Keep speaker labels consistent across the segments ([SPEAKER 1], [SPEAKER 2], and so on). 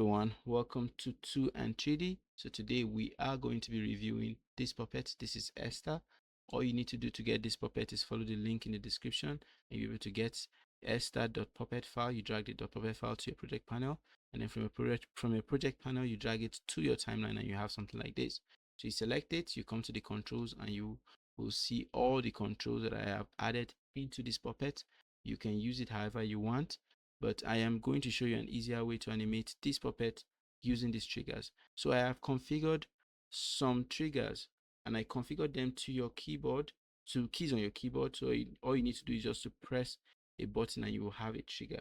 [SPEAKER 1] everyone, welcome to 2 and 3D. So today we are going to be reviewing this puppet. This is Esther. All you need to do to get this puppet is follow the link in the description and you'll be able to get Esther.puppet file. You drag the .puppet file to your project panel, and then from your project panel you drag it to your timeline and you have something like this. So you select it, you come to the controls, and you will see all the controls that I have added into this puppet. You can use it however you want, but I am going to show you an easier way to animate this puppet using these triggers. So I have configured some triggers and I configured them to your keyboard, to keys on your keyboard. So all you need to do is just to press a button and you will have a trigger.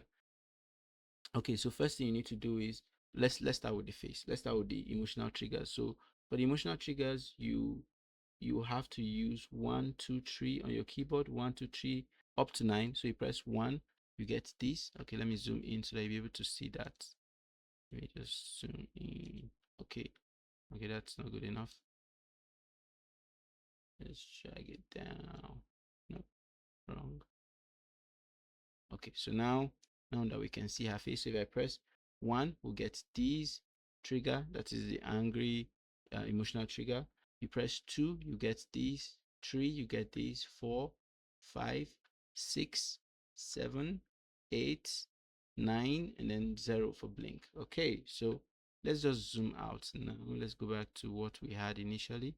[SPEAKER 1] Okay, so first thing you need to do is let's start with the face. Let's start with the emotional triggers. So for the emotional triggers, you have to use 1, 2, 3 on your keyboard. 1, 2, 3 up to 9. So you press 1, you get this. Okay, let me zoom in so that you'll be able to see that. Let me just zoom in. Okay, that's not good enough. Let's drag it down. No, wrong. Okay, so now that we can see her face, so if I press 1, we'll get this trigger, that is the angry emotional trigger. You press 2, you get this. 3, you get this. 4, 5, 6, 7, 8, 9, and then 0 for blink. Okay, so let's just zoom out now. Let's go back to what we had initially.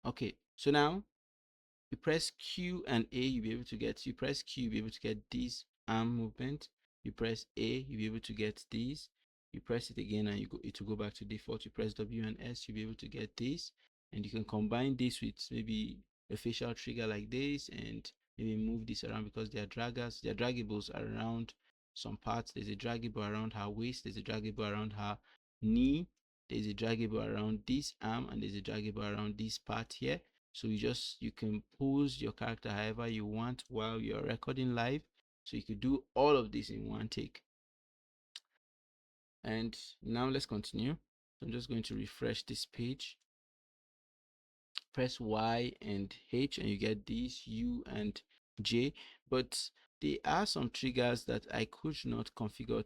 [SPEAKER 1] Okay, so now you press Q and A, you'll be able to get, you press Q, you'll be able to get this arm movement. You press A, you'll be able to get this. You press it again and it will go back to default. You press W and S, you'll be able to get this. And you can combine this with maybe a facial trigger like this and maybe move this around because they are draggers. They are draggables around some parts. There's a draggable around her waist. There's a draggable around her knee. There's a draggable around this arm, and there's a draggable around this part here. So you can pose your character however you want while you're recording live. So you could do all of this in one take. And now let's continue. I'm just going to refresh this page. Press Y and H and you get these U and J. But there are some triggers that I could not configure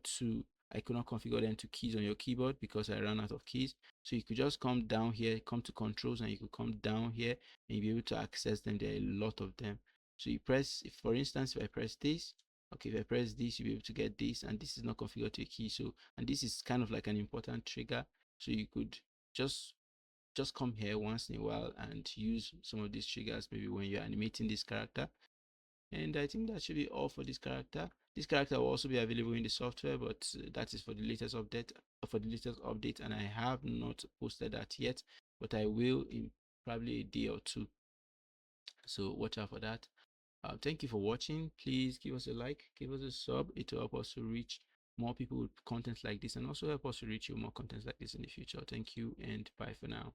[SPEAKER 1] them to keys on your keyboard because I ran out of keys. So you could just come down here, come to controls, and you could come down here and you'll be able to access them. There are a lot of them. So you press, if for instance, if I press this, okay, if I press this, you'll be able to get this, and this is not configured to a key. So, and this is kind of like an important trigger. So you could just come here once in a while and use some of these triggers maybe when you're animating this character. And I think that should be all for this character. This character will also be available in the software, but that is for the latest update, and I have not posted that yet, but I will in probably a day or two, so watch out for that. Thank you for watching. Please give us a like, give us a sub. It will help us to reach more people with content like this, and also help us to reach you more content like this in the future. Thank you and bye for now.